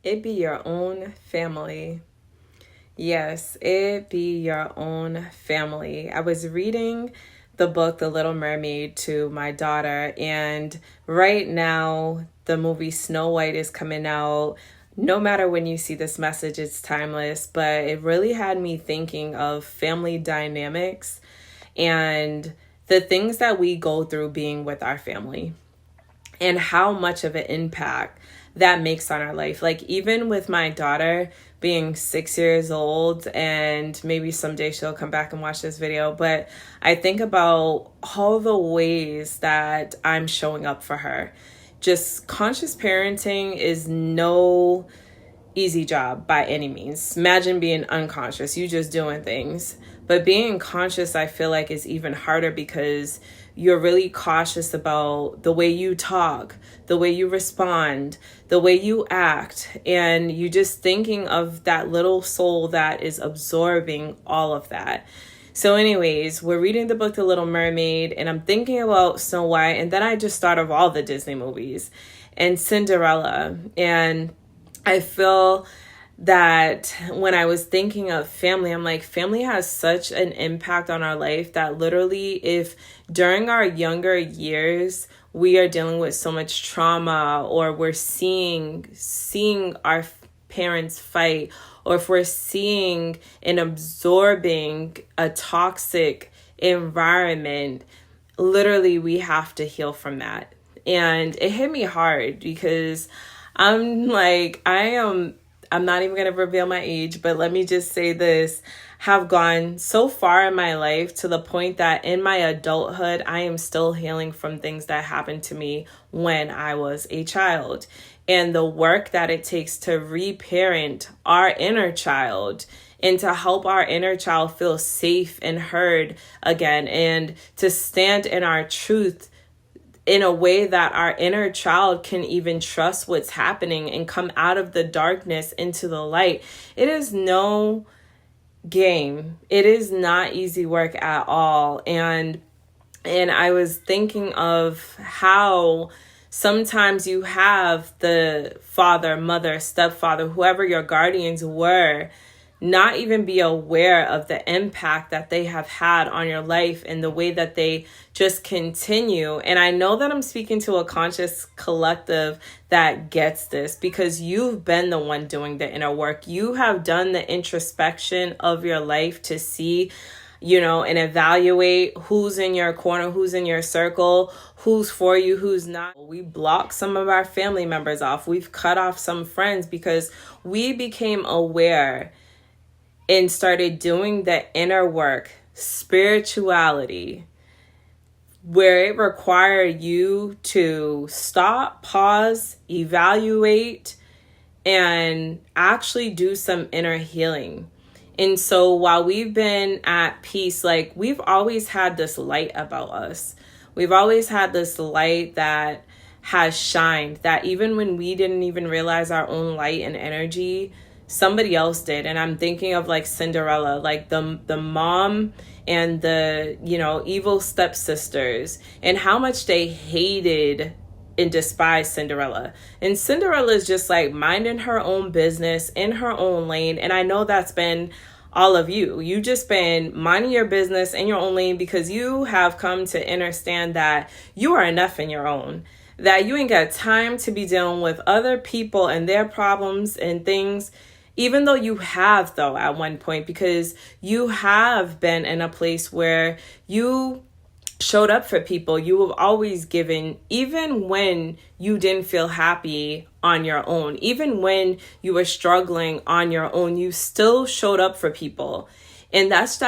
It be your own family. Yes, it be your own family. I was reading the book The Little Mermaid to my daughter, and right now the movie Snow White is coming out. No matter when you see this message, it's timeless, but it really had me thinking of family dynamics and the things that we go through being with our family and how much of an impact that makes on our life. Like, even with my daughter being 6 years old, and maybe someday she'll come back and watch this video, but I think about all the ways that I'm showing up for her. Just conscious parenting is no easy job by any means. Imagine being unconscious, you just doing things. But being conscious, I feel like, is even harder because you're really cautious about the way you talk, the way you respond, the way you act, and you just thinking of that little soul that is absorbing all of that. So anyways, we're reading the book The Little Mermaid, and I'm thinking about Snow White, and then I just thought of all the Disney movies and Cinderella. And I feel that when I was thinking of family, I'm like, family has such an impact on our life that literally if during our younger years we are dealing with so much trauma, or we're seeing our parents fight, or if we're seeing and absorbing a toxic environment, literally we have to heal from that. And it hit me hard because I'm not even going to reveal my age, but let me just say this, have gone so far in my life to the point that in my adulthood, I am still healing from things that happened to me when I was a child. And the work that it takes to reparent our inner child and to help our inner child feel safe and heard again, and to stand in our truth in a way that our inner child can even trust what's happening and come out of the darkness into the light. It is no game. It is not easy work at all. And I was thinking of how sometimes you have the father, mother, stepfather, whoever your guardians were, not even be aware of the impact that they have had on your life and the way that they just continue. And I know that I'm speaking to a conscious collective that gets this because you've been the one doing the inner work. You have done the introspection of your life to see, and evaluate who's in your corner, who's in your circle, who's for you, who's not. We blocked some of our family members off. We've cut off some friends because we became aware and started doing the inner work, spirituality, where it required you to stop, pause, evaluate, and actually do some inner healing. And so while we've been at peace, like, we've always had this light about us. We've always had this light that has shined, that even when we didn't even realize our own light and energy, somebody else did. And I'm thinking of like Cinderella, like the mom and the, evil stepsisters, and how much they hated and despised Cinderella. And Cinderella is just like minding her own business in her own lane. And I know that's been all of you. You just been minding your business in your own lane because you have come to understand that you are enough in your own, that you ain't got time to be dealing with other people and their problems and things. Even though you have, though, at one point, because you have been in a place where you showed up for people. You have always given, even when you didn't feel happy on your own, even when you were struggling on your own, you still showed up for people. And that's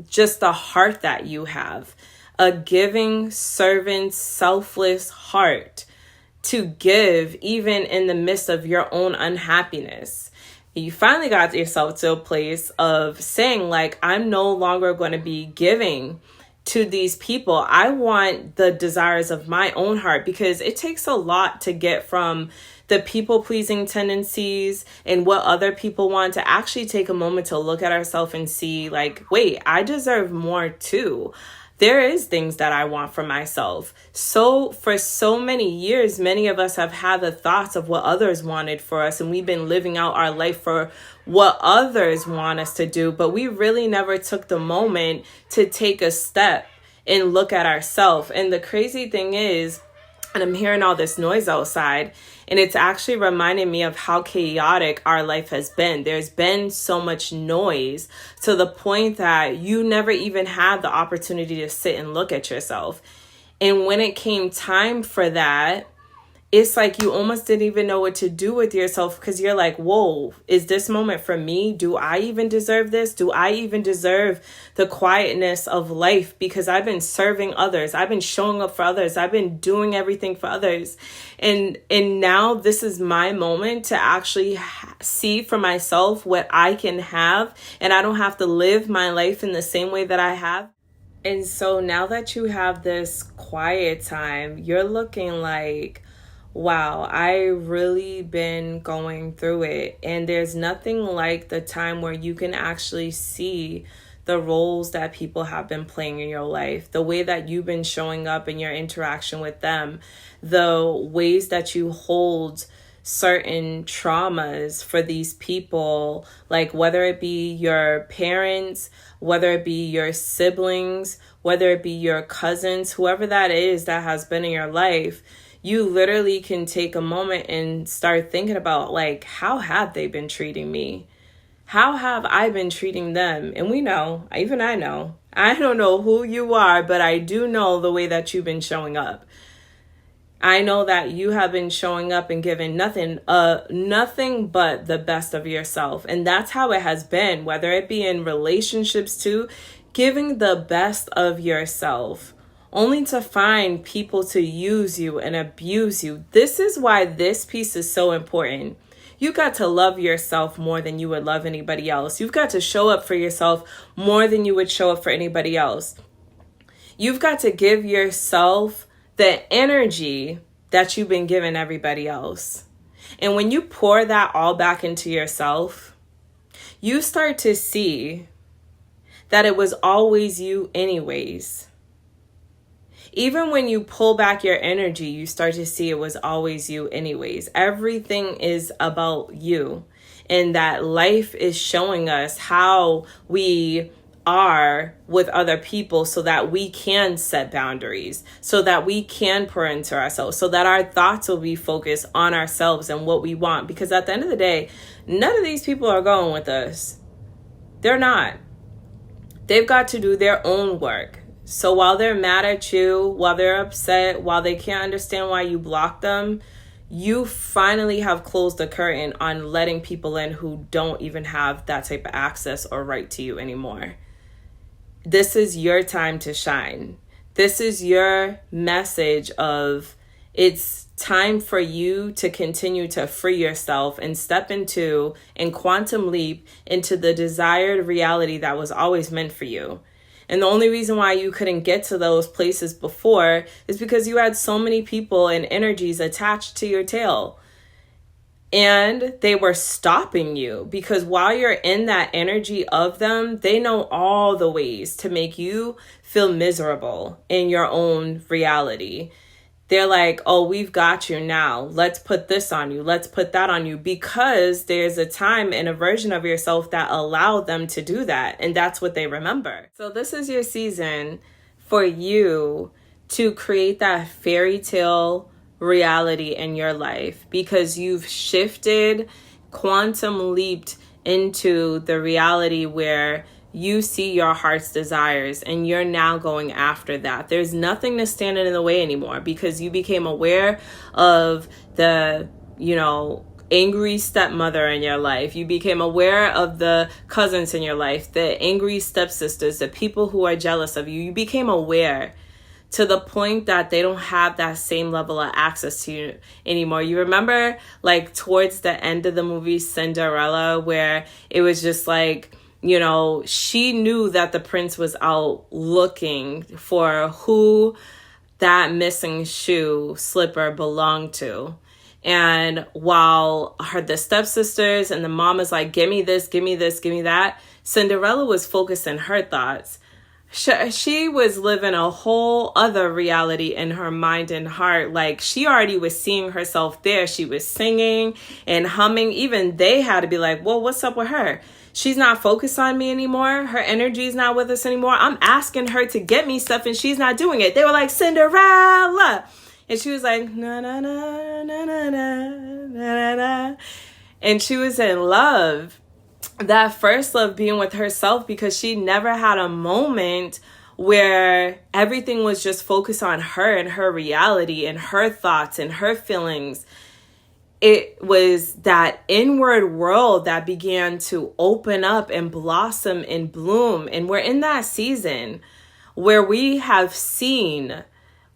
just the heart that you have, a giving, servant, selfless heart to give, even in the midst of your own unhappiness. You finally got yourself to a place of saying, like, I'm no longer going to be giving to these people. I want the desires of my own heart, because it takes a lot to get from the people-pleasing tendencies and what other people want to actually take a moment to look at ourselves and see, like, wait, I deserve more too. there is things that I want for myself. So for so many years, many of us have had the thoughts of what others wanted for us, and we've been living out our life for what others want us to do, but we really never took the moment to take a step and look at ourselves. And the crazy thing is, and I'm hearing all this noise outside, and it's actually reminding me of how chaotic our life has been. There's been so much noise to the point that you never even had the opportunity to sit and look at yourself. And when it came time for that, it's like you almost didn't even know what to do with yourself, because you're like, whoa, is this moment for me? Do I even deserve this? Do I even deserve the quietness of life? Because I've been serving others. I've been showing up for others. I've been doing everything for others. And now this is my moment to actually see for myself what I can have. And I don't have to live my life in the same way that I have. And so now that you have this quiet time, you're looking like, wow, I really been going through it. And there's nothing like the time where you can actually see the roles that people have been playing in your life, the way that you've been showing up in your interaction with them, the ways that you hold certain traumas for these people, like whether it be your parents, whether it be your siblings, whether it be your cousins, whoever that is that has been in your life. You literally can take a moment and start thinking about, like, how have they been treating me? How have I been treating them? And we know, even I know, I don't know who you are, but I do know the way that you've been showing up. I know that you have been showing up and giving nothing but the best of yourself. And that's how it has been, whether it be in relationships too, giving the best of yourself, only to find people to use you and abuse you. This is why this piece is so important. You got to love yourself more than you would love anybody else. You've got to show up for yourself more than you would show up for anybody else. You've got to give yourself the energy that you've been giving everybody else. And when you pour that all back into yourself, you start to see that it was always you anyways. Even when you pull back your energy, you start to see it was always you anyways. Everything is about you. And that life is showing us how we are with other people so that we can set boundaries, so that we can pour into ourselves, so that our thoughts will be focused on ourselves and what we want. Because at the end of the day, none of these people are going with us. They're not. They've got to do their own work. So while they're mad at you, while they're upset, while they can't understand why you blocked them, you finally have closed the curtain on letting people in who don't even have that type of access or right to you anymore. This is your time to shine. This is your message of it's time for you to continue to free yourself and step into and quantum leap into the desired reality that was always meant for you. And the only reason why you couldn't get to those places before is because you had so many people and energies attached to your tail. And they were stopping you because while you're in that energy of them, they know all the ways to make you feel miserable in your own reality. They're like, oh, we've got you now. Let's put this on you. Let's put that on you, because there's a time and a version of yourself that allowed them to do that. And that's what they remember. So this is your season for you to create that fairy tale reality in your life, because you've shifted, quantum leaped into the reality where you see your heart's desires and you're now going after that. There's nothing to stand in the way anymore, because you became aware of the, angry stepmother in your life. You became aware of the cousins in your life, the angry stepsisters, the people who are jealous of you. You became aware to the point that they don't have that same level of access to you anymore. You remember, like, towards the end of the movie Cinderella, where it was just like, she knew that the prince was out looking for who that missing slipper belonged to. And while the stepsisters and the mom is like, give me this, give me this, give me that, Cinderella was focused in her thoughts. she was living a whole other reality in her mind and heart. Like, she already was seeing herself there. She was singing and humming. Even they had to be like, well, what's up with her? She's not focused on me anymore. Her energy is not with us anymore. I'm asking her to get me stuff and she's not doing it. They were like, Cinderella. And she was like, na na na na na na na na. And she was in love. That first love being with herself, because she never had a moment where everything was just focused on her and her reality and her thoughts and her feelings. It was that inward world that began to open up and blossom and bloom. And we're in that season where we have seen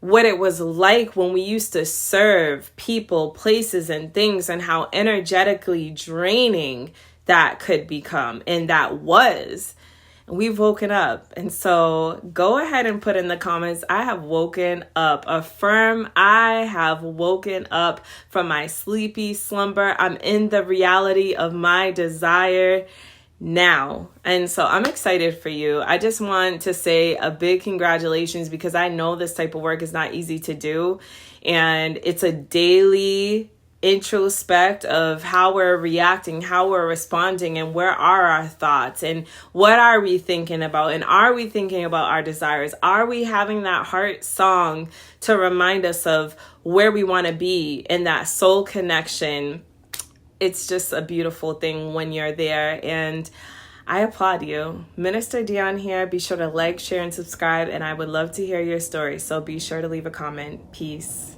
what it was like when we used to serve people, places, and things, and how energetically draining that could become, and that was. We've woken up. And so go ahead and put in the comments, I have woken up. Affirm, I have woken up from my sleepy slumber. I'm in the reality of my desire now. And so I'm excited for you. I just want to say a big congratulations, because I know this type of work is not easy to do. And it's a daily introspect of how we're reacting, how we're responding, and where are our thoughts, and what are we thinking about, and are we thinking about our desires? Are we having that heart song to remind us of where we want to be in that soul connection? It's just a beautiful thing when you're there, and I applaud you. MinisterDionne here. Be sure to like, share, and subscribe, and I would love to hear your story, so be sure to leave a comment. Peace.